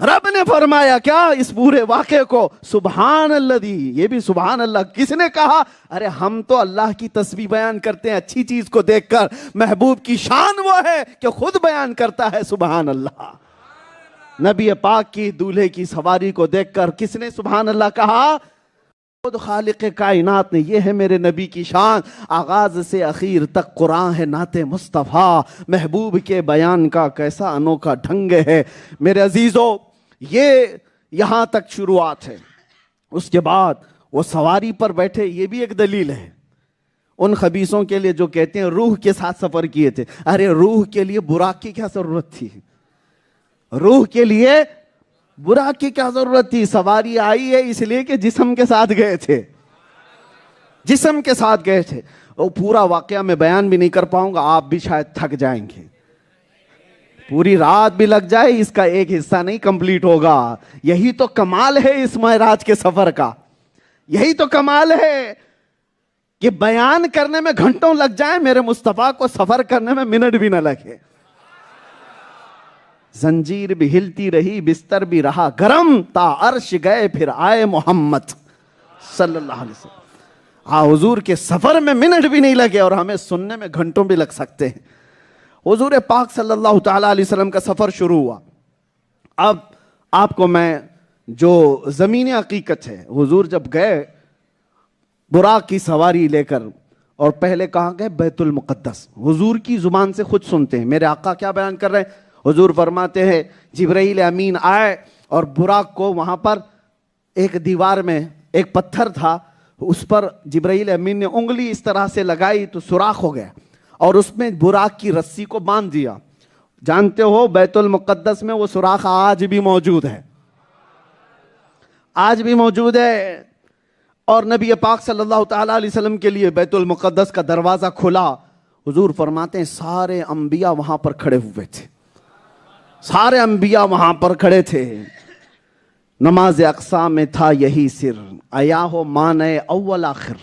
رب نے فرمایا کیا اس پورے واقعے کو؟ سبحان الذی، یہ بھی سبحان اللہ کس نے کہا؟ ارے ہم تو اللہ کی تسبیح بیان کرتے ہیں اچھی چیز کو دیکھ کر، محبوب کی شان وہ ہے کہ خود بیان کرتا ہے سبحان اللہ۔ نبی پاک کی دولہے کی سواری کو دیکھ کر کس نے سبحان اللہ کہا؟ خود خالق کائنات نے۔ یہ ہے میرے نبی کی شان، آغاز سے اخیر تک قرآن ہے نعت مصطفیٰ، محبوب کے بیان کا کیسا انوکھا ڈھنگ ہے۔ میرے عزیزو، یہ یہاں تک شروعات ہے۔ اس کے بعد وہ سواری پر بیٹھے، یہ بھی ایک دلیل ہے ان خبیثوں کے لیے جو کہتے ہیں روح کے ساتھ سفر کیے تھے۔ ارے روح کے لیے براق کی کیا ضرورت تھی؟ روح کے لیے براق کی کیا ضرورت تھی؟ سواری آئی ہے اس لیے کہ جسم کے ساتھ گئے تھے، جسم کے ساتھ گئے تھے۔ وہ پورا واقعہ میں بیان بھی نہیں کر پاؤں گا، آپ بھی شاید تھک جائیں گے، پوری رات بھی لگ جائے اس کا ایک حصہ نہیں کمپلیٹ ہوگا۔ یہی تو کمال ہے اس معراج کے سفر کا، یہی تو کمال ہے کہ بیان کرنے میں گھنٹوں لگ جائیں، میرے مصطفیٰ کو سفر کرنے میں منٹ بھی نہ لگے۔ زنجیر بھی ہلتی رہی، بستر بھی رہا گرم، تا عرش گئے پھر آئے محمد صلی اللہ علیہ وسلم۔ ہاں، حضور کے سفر میں منٹ بھی نہیں لگے اور ہمیں سننے میں گھنٹوں بھی لگ سکتے ہیں۔ حضور پاک صلی اللہ تعالیٰ علیہ وسلم کا سفر شروع ہوا۔ اب آپ کو میں جو زمینی حقیقت ہے، حضور جب گئے براق کی سواری لے کر، اور پہلے کہاں گئے؟ بیت المقدس۔ حضور کی زبان سے خود سنتے ہیں، میرے آقا کیا بیان کر رہے ہیں۔ حضور فرماتے ہیں جبرائیل امین آئے اور براق کو وہاں پر ایک دیوار میں ایک پتھر تھا، اس پر جبرائیل امین نے انگلی اس طرح سے لگائی تو سوراخ ہو گیا اور اس میں براق کی رسی کو باندھ دیا۔ جانتے ہو بیت المقدس میں وہ سوراخ آج بھی موجود ہے، آج بھی موجود ہے۔ اور نبی پاک صلی اللہ تعالیٰ علیہ وسلم کے لیے بیت المقدس کا دروازہ کھلا۔ حضور فرماتے ہیں سارے انبیاء وہاں پر کھڑے ہوئے تھے، سارے انبیاء وہاں پر کھڑے تھے۔ نماز اقصیٰ میں تھا یہی سر، آیا ہو معنی اول آخر۔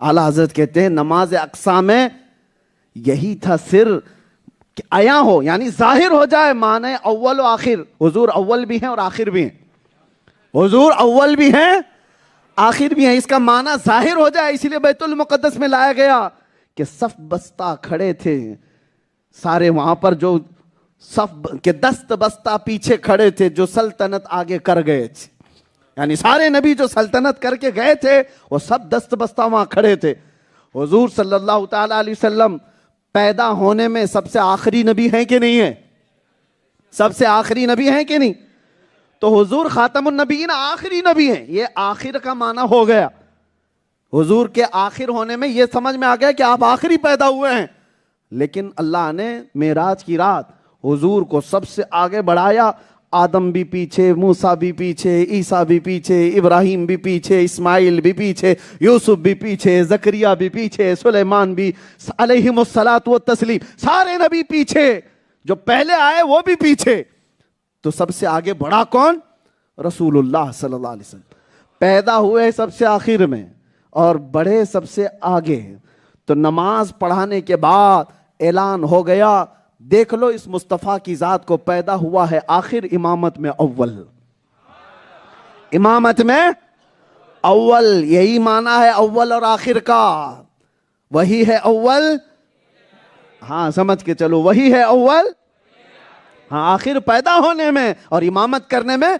اعلیٰ حضرت کہتے ہیں نماز اقصیٰ میں یہی تھا سر کہ آیا ہو، یعنی ظاہر ہو جائے معنی اول و آخر۔ حضور اول بھی ہیں اور آخر بھی ہیں، حضور اول بھی ہیں آخر بھی ہیں، اس کا معنی ظاہر ہو جائے، اسی لیے بیت المقدس میں لایا گیا کہ صف بستہ کھڑے تھے سارے وہاں پر، جو صف کے دست بستہ پیچھے کھڑے تھے، جو سلطنت آگے کر گئے تھے، یعنی سارے نبی جو سلطنت کر کے گئے تھے وہ سب دست بستہ وہاں کھڑے تھے۔ حضور صلی اللہ تعالیٰ علیہ وسلم پیدا ہونے میں سب سے آخری نبی ہیں کہ نہیں ہیں؟ سب سے آخری نبی ہیں کہ نہیں؟ تو حضور خاتم النبیین آخری نبی ہیں، یہ آخر کا معنی ہو گیا۔ حضور کے آخر ہونے میں یہ سمجھ میں آ گیا کہ آپ آخری پیدا ہوئے ہیں، لیکن اللہ نے معراج کی رات حضور کو سب سے آگے بڑھایا۔ آدم بھی پیچھے، موسیٰ بھی پیچھے، عیسیٰ بھی پیچھے، ابراہیم بھی پیچھے، اسماعیل بھی پیچھے، یوسف بھی پیچھے، زکریا بھی پیچھے، سلیمان بھی علیہم الصلاۃ والتسلیم، سارے نبی پیچھے، جو پہلے آئے وہ بھی پیچھے۔ تو سب سے آگے بڑھا کون؟ رسول اللہ صلی اللہ علیہ وسلم۔ پیدا ہوئے سب سے آخر میں اور بڑھے سب سے آگے۔ تو نماز پڑھانے کے بعد اعلان ہو گیا، دیکھ لو اس مصطفیٰ کی ذات کو، پیدا ہوا ہے آخر، امامت میں اول، امامت میں اول، یہی معنی ہے اول اور آخر کا، وہی ہے اول۔ ہاں سمجھ کے چلو، وہی ہے اول، ہاں آخر پیدا ہونے میں اور امامت کرنے میں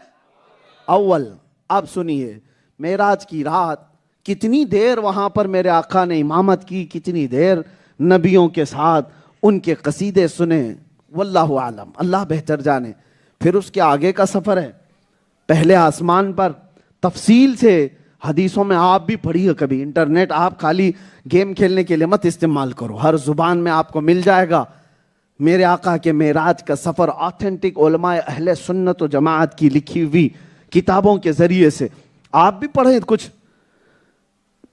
اول۔ اب سنیے معراج کی رات کتنی دیر وہاں پر میرے آقا نے امامت کی، کتنی دیر نبیوں کے ساتھ ان کے قصیدے سنے، واللہ عالم، اللہ بہتر جانے۔ پھر اس کے آگے کا سفر ہے، پہلے آسمان پر تفصیل سے حدیثوں میں آپ بھی پڑھیے، کبھی انٹرنیٹ آپ خالی گیم کھیلنے کے لیے مت استعمال کرو، ہر زبان میں آپ کو مل جائے گا۔ میرے آقا کے معراج کا سفر آتھینٹک علماء اہل سنت و جماعت کی لکھی ہوئی کتابوں کے ذریعے سے آپ بھی پڑھیں کچھ۔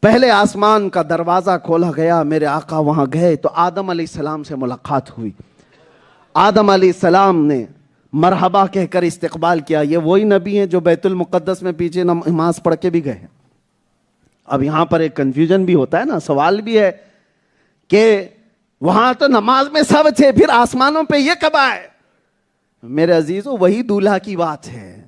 پہلے آسمان کا دروازہ کھولا گیا، میرے آقا وہاں گئے تو آدم علیہ السلام سے ملاقات ہوئی۔ آدم علیہ السلام نے مرحبا کہہ کر استقبال کیا۔ یہ وہی نبی ہیں جو بیت المقدس میں پیچھے نماز پڑھ کے بھی گئے۔ اب یہاں پر ایک کنفیوژن بھی ہوتا ہے نا، سوال بھی ہے کہ وہاں تو نماز میں سب تھے، پھر آسمانوں پہ یہ کب آئے؟ میرے عزیزو وہی دولہا کی بات ہے،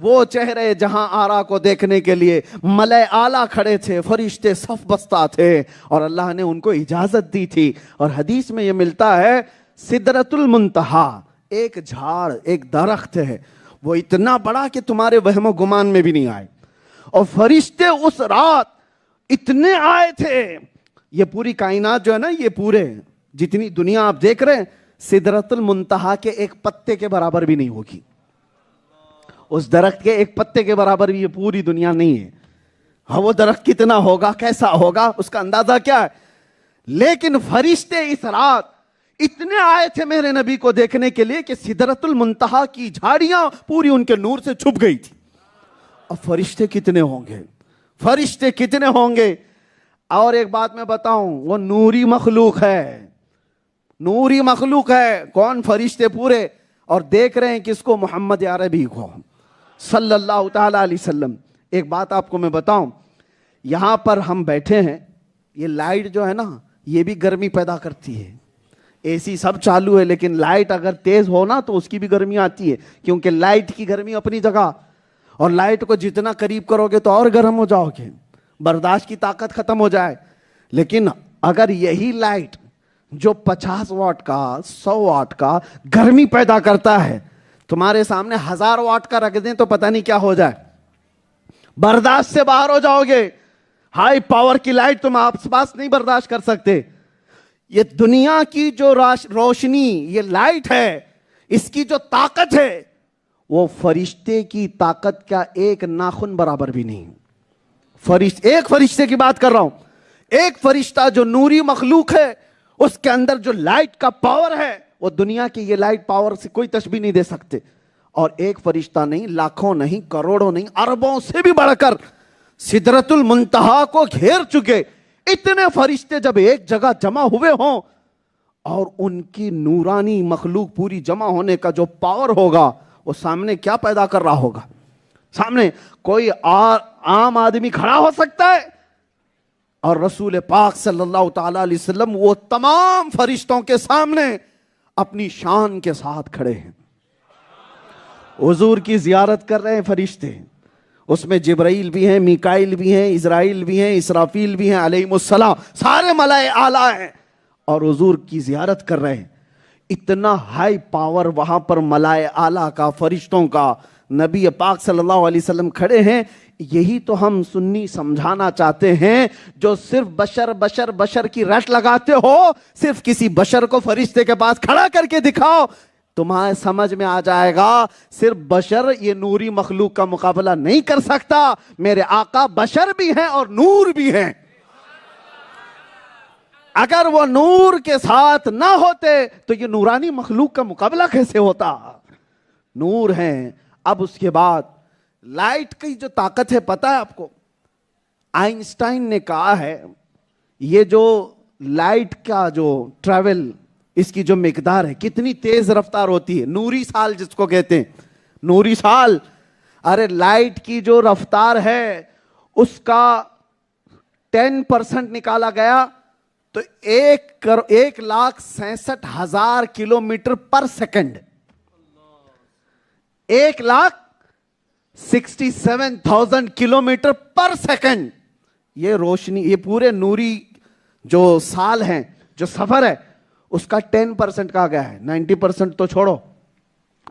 وہ چہرے جہاں آرا کو دیکھنے کے لیے ملائے اعلیٰ کھڑے تھے، فرشتے صف بستہ تھے، اور اللہ نے ان کو اجازت دی تھی۔ اور حدیث میں یہ ملتا ہے سدرۃ المنتہا ایک جھاڑ، ایک درخت ہے، وہ اتنا بڑا کہ تمہارے وہم و گمان میں بھی نہیں آئے، اور فرشتے اس رات اتنے آئے تھے۔ یہ پوری کائنات جو ہے نا، یہ پورے جتنی دنیا آپ دیکھ رہے ہیں، سدرۃ المنتہا کے ایک پتے کے برابر بھی نہیں ہوگی، اس درخت کے ایک پتے کے برابر بھی یہ پوری دنیا نہیں ہے۔ ہاں وہ درخت کتنا ہوگا، کیسا ہوگا، اس کا اندازہ کیا ہے؟ لیکن فرشتے اس رات اتنے آئے تھے میرے نبی کو دیکھنے کے لیے کہ سدرۃ المنتہا کی جھاڑیاں پوری ان کے نور سے چھپ گئی تھی۔ اب فرشتے کتنے ہوں گے، فرشتے کتنے ہوں گے؟ اور ایک بات میں بتاؤں، وہ نوری مخلوق ہے، نوری مخلوق ہے۔ کون؟ فرشتے پورے، اور دیکھ رہے ہیں کس کو؟ محمد عربی کو صلی اللہ تعالی علیہ وسلم۔ ایک بات آپ کو میں بتاؤں، یہاں پر ہم بیٹھے ہیں، یہ لائٹ جو ہے نا، یہ بھی گرمی پیدا کرتی ہے، اے سی سب چالو ہے، لیکن لائٹ اگر تیز ہو نا تو اس کی بھی گرمی آتی ہے، کیونکہ لائٹ کی گرمی اپنی جگہ، اور لائٹ کو جتنا قریب کرو گے تو اور گرم ہو جاؤ گے، برداشت کی طاقت ختم ہو جائے۔ لیکن اگر یہی لائٹ جو 50 واٹ کا، 100 واٹ کا گرمی پیدا کرتا ہے، تمہارے سامنے 1000 واٹ کا رکھ دیں تو پتہ نہیں کیا ہو جائے، برداشت سے باہر ہو جاؤ گے۔ ہائی پاور کی لائٹ تم آپ پاس نہیں برداشت کر سکتے۔ یہ دنیا کی جو روشنی، یہ لائٹ ہے، اس کی جو طاقت ہے، وہ فرشتے کی طاقت کا ایک ناخن برابر بھی نہیں۔ ایک فرشتے کی بات کر رہا ہوں، ایک فرشتہ جو نوری مخلوق ہے، اس کے اندر جو لائٹ کا پاور ہے، وہ دنیا کی یہ لائٹ پاور سے کوئی تشبیہ نہیں دے سکتے۔ اور ایک فرشتہ نہیں، لاکھوں نہیں، کروڑوں نہیں، اربوں سے بھی بڑھ کر سدرۃ المنتہا کو گھیر چکے اتنے فرشتے جب ایک جگہ جمع ہوئے ہوں، اور ان کی نورانی مخلوق پوری جمع ہونے کا جو پاور ہوگا، وہ سامنے کیا پیدا کر رہا ہوگا؟ سامنے کوئی عام آدمی کھڑا ہو سکتا ہے، اور رسول پاک صلی اللہ تعالی علیہ وسلم وہ تمام فرشتوں کے سامنے اپنی شان کے ساتھ کھڑے ہیں، حضور کی زیارت کر رہے ہیں فرشتے۔ اس میں جبرائیل بھی ہیں، میکائیل بھی ہیں، اسرائیل بھی ہیں، اسرافیل بھی ہیں علیہم السلام، سارے ملائے اعلیٰ ہیں، اور حضور کی زیارت کر رہے ہیں۔ اتنا ہائی پاور وہاں پر ملائے اعلیٰ کا، فرشتوں کا، نبی پاک صلی اللہ علیہ وسلم کھڑے ہیں۔ یہی تو ہم سنی سمجھانا چاہتے ہیں، جو صرف بشر کی رٹ لگاتے ہو، صرف کسی بشر کو فرشتے کے پاس کھڑا کر کے دکھاؤ، تمہارے سمجھ میں آ جائے گا صرف بشر یہ نوری مخلوق کا مقابلہ نہیں کر سکتا، میرے آقا بشر بھی ہیں اور نور بھی ہیں۔ اگر وہ نور کے ساتھ نہ ہوتے تو یہ نورانی مخلوق کا مقابلہ کیسے ہوتا؟ نور ہیں۔ اب اس کے بعد لائٹ کی جو طاقت ہے، پتہ ہے آپ کو؟ آئنسٹائن نے کہا ہے یہ جو لائٹ کا جو ٹریول، اس کی جو مقدار ہے، کتنی تیز رفتار ہوتی ہے، نوری سال جس کو کہتے ہیں، نوری سال۔ ارے لائٹ کی جو رفتار ہے اس کا 10% نکالا گیا تو 1,67,000 kilometre per second, 1,67,000 kilometre per second. یہ روشنی، یہ پورے نوری جو سال ہیں، جو سفر ہے، اس کا 10% کہا گیا ہے، 90% تو چھوڑو،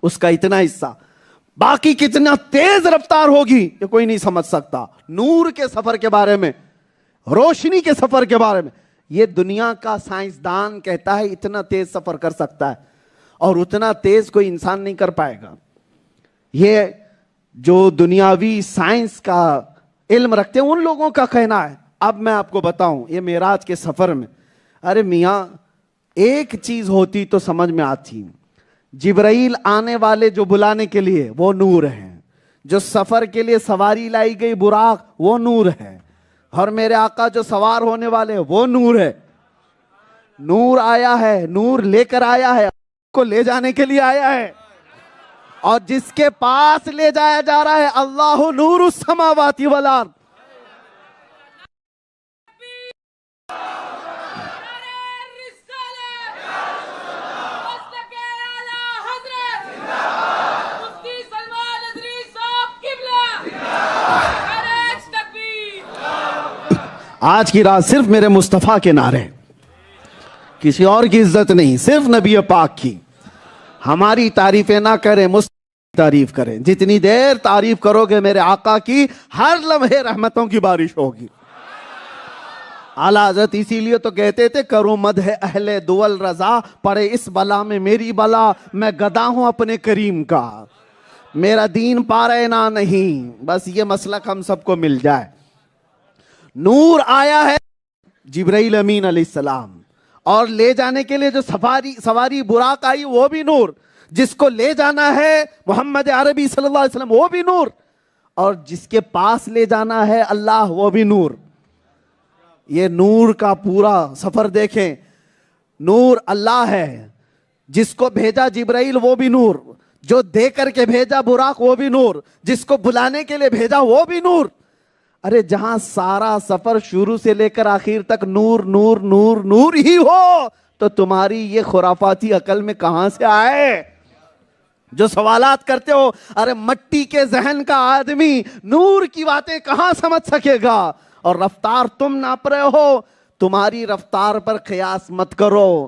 اس کا اتنا حصہ، باقی کتنا تیز رفتار ہوگی یہ کوئی نہیں سمجھ سکتا۔ نور کے سفر کے بارے میں، روشنی کے سفر کے بارے میں، یہ دنیا کا سائنسدان کہتا ہے اتنا تیز سفر کر سکتا ہے، اور اتنا تیز کوئی انسان نہیں کر پائے گا۔ یہ جو دنیاوی سائنس کا علم رکھتے ہیں ان لوگوں کا کہنا ہے۔ اب میں آپ کو بتاؤں، یہ معراج کے سفر میں، ارے میاں ایک چیز ہوتی تو سمجھ میں آتی، جبرائیل آنے والے جو بلانے کے لیے وہ نور ہیں، جو سفر کے لیے سواری لائی گئی براق وہ نور ہے، اور میرے آقا جو سوار ہونے والے وہ نور ہے۔ نور آیا ہے، نور لے کر آیا ہے، کو لے جانے کے لیے آیا ہے، اور جس کے پاس لے جایا جا رہا ہے اللہ نور السماوات والارض۔ آج کی رات صرف میرے مصطفیٰ کے نعرے، کسی اور کی عزت نہیں، صرف نبی پاک کی. ہماری تعریفیں نہ کریں، مصطفیٰ کی تعریف کریں. جتنی دیر تعریف کرو گے میرے آقا کی، ہر لمحے رحمتوں کی بارش ہوگی. اعلیٰ حضرت اسی لیے تو کہتے تھے کروں مدح اہل دول رضا، پڑے اس بلا میں میری بلا، میں گدا ہوں اپنے کریم کا، میرا دین پارے نہ نہیں. بس یہ مسلک ہم سب کو مل جائے. نور آیا ہے جبرائیل امین علیہ السلام، اور لے جانے کے لیے جو سواری براق آئی وہ بھی نور، جس کو لے جانا ہے محمد عربی صلی اللہ علیہ وسلم وہ بھی نور، اور جس کے پاس لے جانا ہے اللہ وہ بھی نور. یہ نور کا پورا سفر دیکھیں. نور اللہ ہے، جس کو بھیجا جبرائیل وہ بھی نور، جو دے کر کے بھیجا براق وہ بھی نور، جس کو بلانے کے لیے بھیجا وہ بھی نور. ارے جہاں سارا سفر شروع سے لے کر آخر تک نور نور نور نور ہی ہو تو تمہاری یہ خرافاتی عقل میں کہاں سے آئے جو سوالات کرتے ہو؟ ارے مٹی کے ذہن کا آدمی نور کی باتیں کہاں سمجھ سکے گا؟ اور رفتار تم ناپ رہے ہو، تمہاری رفتار پر قیاس مت کرو.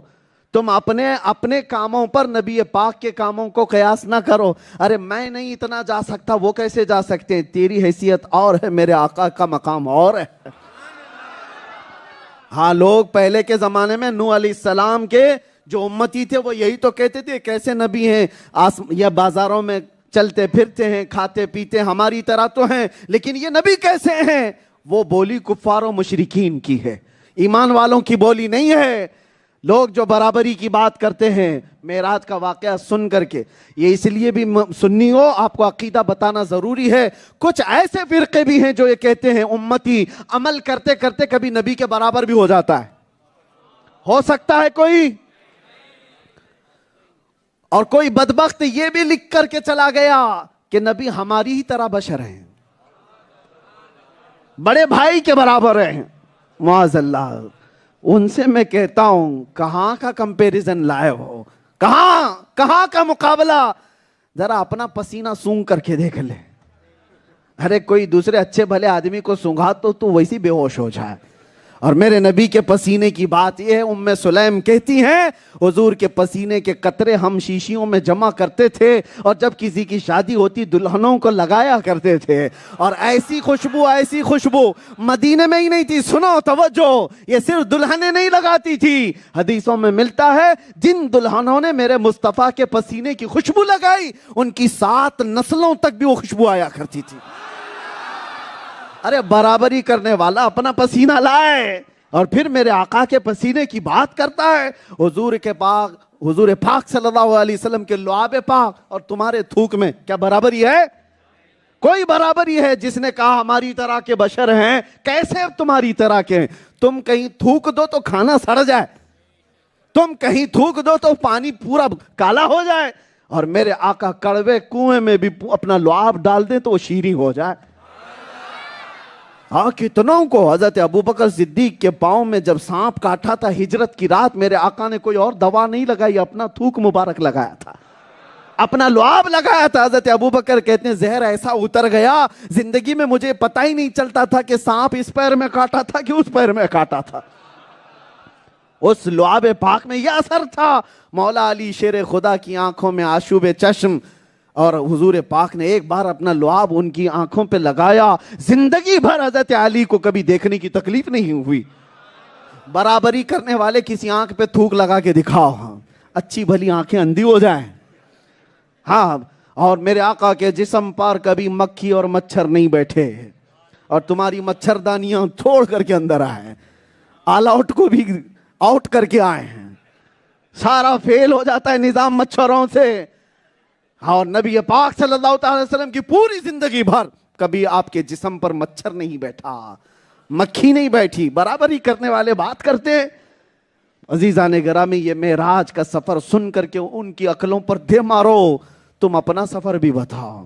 تم اپنے کاموں پر نبی پاک کے کاموں کو قیاس نہ کرو. ارے میں نہیں اتنا جا سکتا، وہ کیسے جا سکتے ہیں؟ تیری حیثیت اور ہے، میرے آقا کا مقام اور ہے. ہاں، لوگ پہلے کے زمانے میں نوح علیہ السلام کے جو امتی تھے وہ یہی تو کہتے تھے کیسے نبی ہیں، یا بازاروں میں چلتے پھرتے ہیں، کھاتے پیتے ہماری طرح تو ہیں، لیکن یہ نبی کیسے ہیں؟ وہ بولی کفار و مشرکین کی ہے، ایمان والوں کی بولی نہیں ہے. لوگ جو برابری کی بات کرتے ہیں معراج کا واقعہ سن کر کے، یہ اس لیے بھی سنی ہو آپ کو عقیدہ بتانا ضروری ہے. کچھ ایسے فرقے بھی ہیں جو یہ کہتے ہیں امتی عمل کرتے کرتے کبھی نبی کے برابر بھی ہو جاتا ہے. ہو سکتا ہے کوئی؟ اور کوئی بدبخت یہ بھی لکھ کر کے چلا گیا کہ نبی ہماری ہی طرح بشر ہیں، بڑے بھائی کے برابر ہیں. معاذ اللہ. ان سے میں کہتا ہوں کہاں کا کمپیریزن لائے ہو، کہاں کا مقابلہ؟ ذرا اپنا پسینہ سونگ کر کے دیکھ لے. ارے کوئی دوسرے اچھے بھلے آدمی کو سونگا تو ویسی بے ہوش ہو جائے. اور میرے نبی کے پسینے کی بات یہ ہے، ام سلیم کہتی ہیں حضور کے پسینے کے قطرے ہم شیشیوں میں جمع کرتے تھے اور جب کسی کی شادی ہوتی دلہنوں کو لگایا کرتے تھے. اور ایسی خوشبو مدینے میں ہی نہیں تھی. سنو توجہ، یہ صرف دلہنیں نہیں لگاتی تھی، حدیثوں میں ملتا ہے جن دلہنوں نے میرے مصطفیٰ کے پسینے کی خوشبو لگائی ان کی 7 نسلوں تک بھی وہ خوشبو آیا کرتی تھی. ارے برابری کرنے والا اپنا پسینہ لائے اور پھر میرے آقا کے پسینے کی بات کرتا ہے. حضور پاک صلی اللہ علیہ وسلم کے لعاب پاک اور تمہارے تھوک میں کیا برابری ہے؟ کوئی برابری ہے؟ جس نے کہا ہماری طرح کے بشر ہیں، کیسے تمہاری طرح کے ہیں؟ تم کہیں تھوک دو تو کھانا سڑ جائے، تم کہیں تھوک دو تو پانی پورا کالا ہو جائے، اور میرے آقا کڑوے کنویں میں بھی اپنا لعاب ڈال دیں تو وہ شیریں ہو جائے. ہاں، کتنوں کو حضرت ابوبکر صدیق کے پاؤں میں جب سانپ کاٹا تھا ہجرت کی رات، میرے آقا نے کوئی اور دوا نہیں لگائی، اپنا تھوک مبارک لگایا تھا، اپنا لعاب لگایا تھا. حضرت ابوبکر کہتے ہیں زہر ایسا اتر گیا زندگی میں مجھے پتہ ہی نہیں چلتا تھا کہ سانپ اس پیر میں کاٹا تھا کہ اس پیر میں کاٹا تھا. اس لعاب پاک میں یہ اثر تھا. مولا علی شیر خدا کی آنکھوں میں آشوب چشم، اور حضور پاک نے ایک بار اپنا لعاب ان کی آنکھوں پہ لگایا، زندگی بھر حضرت علی کو کبھی دیکھنے کی تکلیف نہیں ہوئی. برابری کرنے والے کسی آنکھ پہ تھوک لگا کے دکھاؤ، ہاں اچھی بھلی آنکھیں اندھی ہو جائیں. ہاں، اور میرے آقا کے جسم پر کبھی مکھی اور مچھر نہیں بیٹھے، اور تمہاری مچھردانیاں توڑ کر کے اندر آئے، آل آؤٹ کو بھی آؤٹ کر کے آئے ہیں. سارا فیل ہو جاتا ہے نظام مچھروں سے. اور نبی پاک صلی اللہ علیہ وسلم کی پوری زندگی بھر کبھی آپ کے جسم پر مچھر نہیں بیٹھا، مکھی نہیں بیٹھی. برابری کرنے والے بات کرتے ہیں. عزیزان گرامی، یہ معراج کا سفر سن کر کے ان کی عقلوں پر دے مارو، تم اپنا سفر بھی بتاؤ.